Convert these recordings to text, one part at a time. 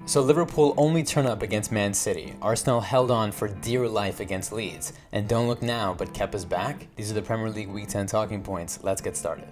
So Liverpool only turn up against Man City, Arsenal held on for dear life against Leeds, and don't look now, but Kepa's back? These are the Premier League Week 10 talking points. Let's get started.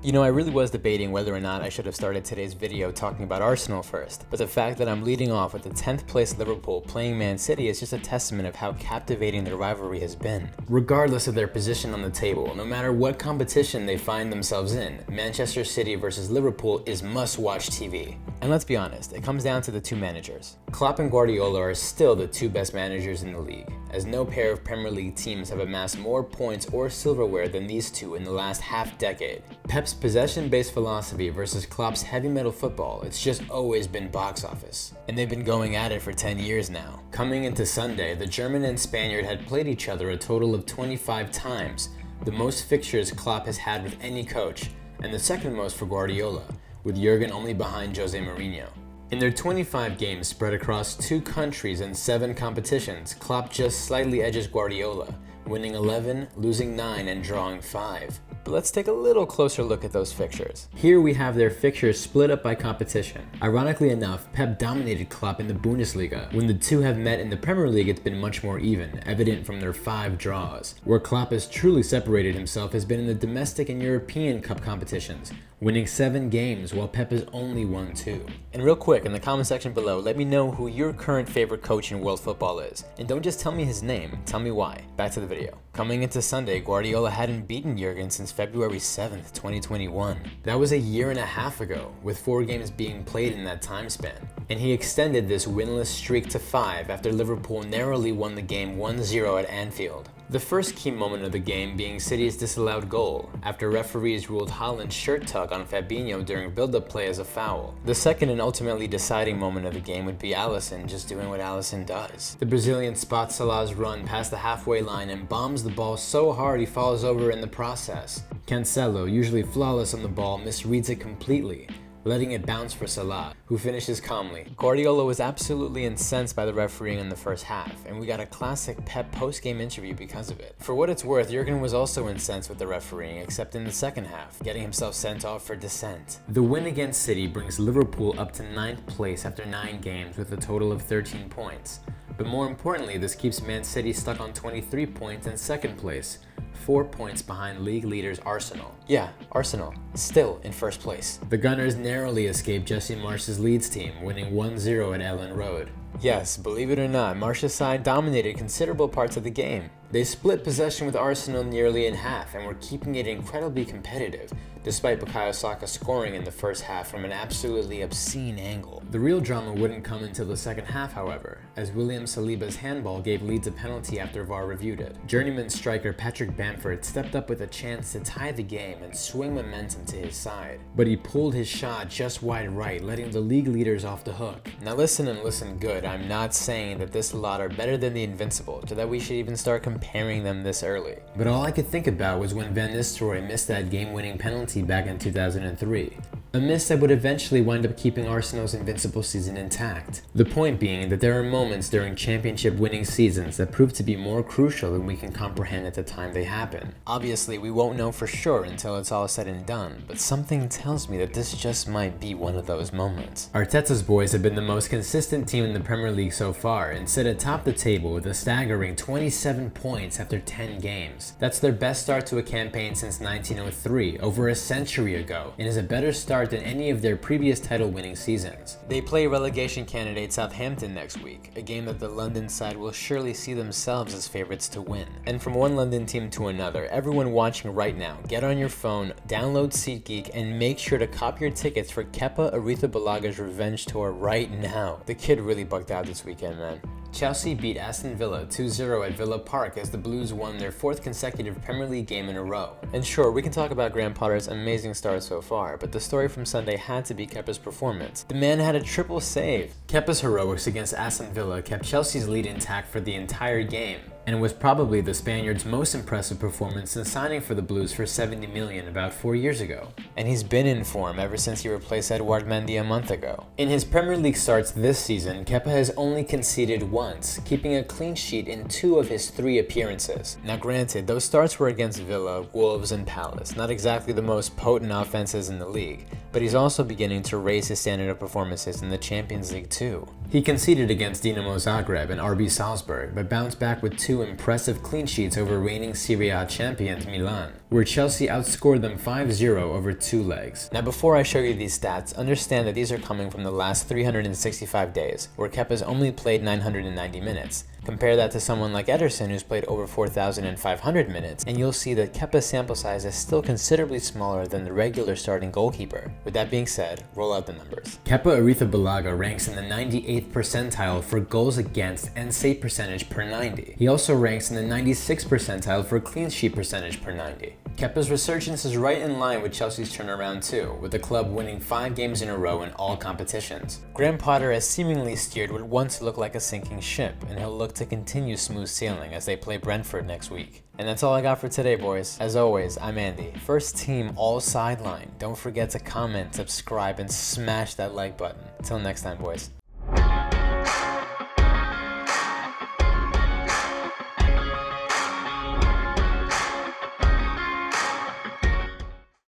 You know, I really was debating whether or not I should have started today's video talking about Arsenal first, but the fact that I'm leading off with the 10th place Liverpool playing Man City is just a testament of how captivating their rivalry has been. Regardless of their position on the table, no matter what competition they find themselves in, Manchester City versus Liverpool is must-watch TV. And let's be honest, it comes down to the two managers. Klopp and Guardiola are still the two best managers in the league, as no pair of Premier League teams have amassed more points or silverware than these two in the last half-decade. Pep's possession-based philosophy versus Klopp's heavy metal football, it's just always been box office. And they've been going at it for 10 years now. Coming into Sunday, the German and Spaniard had played each other a total of 25 times, the most fixtures Klopp has had with any coach, and the second most for Guardiola, with Jurgen only behind Jose Mourinho. In their 25 games spread across 2 countries and 7 competitions, Klopp just slightly edges Guardiola, winning 11, losing 9, and drawing 5. But let's take a little closer look at those fixtures. Here we have their fixtures split up by competition. Ironically enough, Pep dominated Klopp in the Bundesliga. When the two have met in the Premier League, it's been much more even, evident from their 5 draws. Where Klopp has truly separated himself has been in the domestic and European Cup competitions, winning 7 games while Pep has only won 2. And real quick, in the comment section below, let me know who your current favorite coach in world football is. And don't just tell me his name, tell me why. Back to the video. Coming into Sunday, Guardiola hadn't beaten Jurgen since February 7th, 2021. That was a year and a half ago, with 4 games being played in that time span. And he extended this winless streak to 5 after Liverpool narrowly won the game 1-0 at Anfield. The first key moment of the game being City's disallowed goal, after referees ruled Haaland's shirt tug on Fabinho during build-up play as a foul. The second and ultimately deciding moment of the game would be Alisson just doing what Alisson does. The Brazilian spots Salah's run past the halfway line and bombs the ball so hard he falls over in the process. Cancelo, usually flawless on the ball, misreads it completely, letting it bounce for Salah, who finishes calmly. Guardiola was absolutely incensed by the refereeing in the first half, and we got a classic Pep post-game interview because of it. For what it's worth, Jurgen was also incensed with the refereeing, except in the second half, getting himself sent off for dissent. The win against City brings Liverpool up to 9th place after 9 games with a total of 13 points. But more importantly, this keeps Man City stuck on 23 points in 2nd place, 4 points behind league leaders Arsenal. Yeah, Arsenal, still in 1st place. The Gunners narrowly escaped Jesse Marsch's Leeds team, winning 1-0 at Ellen Road. Yes, believe it or not, Marsch's side dominated considerable parts of the game. They split possession with Arsenal nearly in half and were keeping it incredibly competitive, despite Bukayo Saka scoring in the first half from an absolutely obscene angle. The real drama wouldn't come until the second half, however, as William Saliba's handball gave Leeds a penalty after VAR reviewed it. Journeyman striker Patrick Bamford stepped up with a chance to tie the game and swing momentum to his side, but he pulled his shot just wide right, letting the league leaders off the hook. Now listen and listen good, I'm not saying that this lot are better than the Invincibles, or that we should even start comparing them this early. But all I could think about was when Van Nistelrooy missed that game-winning penalty back in 2003. A miss that would eventually wind up keeping Arsenal's invincible season intact. The point being that there are moments during championship winning seasons that prove to be more crucial than we can comprehend at the time they happen. Obviously, we won't know for sure until it's all said and done, but something tells me that this just might be one of those moments. Arteta's boys have been the most consistent team in the Premier League so far and sit atop the table with a staggering 27 points after 10 games. That's their best start to a campaign since 1903, over a century ago, and is a better start than any of their previous title-winning seasons. They play relegation candidate Southampton next week, a game that the London side will surely see themselves as favorites to win. And from one London team to another, everyone watching right now, get on your phone, download SeatGeek, and make sure to cop your tickets for Kepa Arrizabalaга's revenge tour right now. The kid really bugged out this weekend, man. Chelsea beat Aston Villa 2-0 at Villa Park as the Blues won their 4th consecutive Premier League game in a row. And sure, we can talk about Graham Potter's amazing start so far, but the story from Sunday had to be Kepa's performance. The man had a triple save. Kepa's heroics against Aston Villa kept Chelsea's lead intact for the entire game. and was probably the Spaniard's most impressive performance since signing for the Blues for $70 million about 4 years ago. And he's been in form ever since he replaced Edouard Mendy a month ago. In his Premier League starts this season, Kepa has only conceded once, keeping a clean sheet in 2 of his 3 appearances. Now granted, those starts were against Villa, Wolves, and Palace, not exactly the most potent offenses in the league, but he's also beginning to raise his standard of performances in the Champions League too. He conceded against Dinamo Zagreb and RB Salzburg, but bounced back with 2 impressive clean sheets over reigning Serie A champions Milan, where Chelsea outscored them 5-0 over 2 legs. Now before I show you these stats, understand that these are coming from the last 365 days, where Kepa's only played 990 minutes. Compare that to someone like Ederson, who's played over 4,500 minutes, and you'll see that Kepa's sample size is still considerably smaller than the regular starting goalkeeper. With that being said, roll out the numbers. Kepa Arrizabalaga ranks in the 98th percentile for goals against and save percentage per 90. He also ranks in the 96th percentile for clean sheet percentage per 90. Kepa's resurgence is right in line with Chelsea's turnaround too, with the club winning 5 games in a row in all competitions. Graham Potter has seemingly steered what once looked like a sinking ship, and he'll look to continue smooth sailing as they play Brentford next week. And that's all I got for today, boys. As always, I'm Andy, first team all Sideline. Don't forget to comment, subscribe, and smash that like button. Till next time, boys.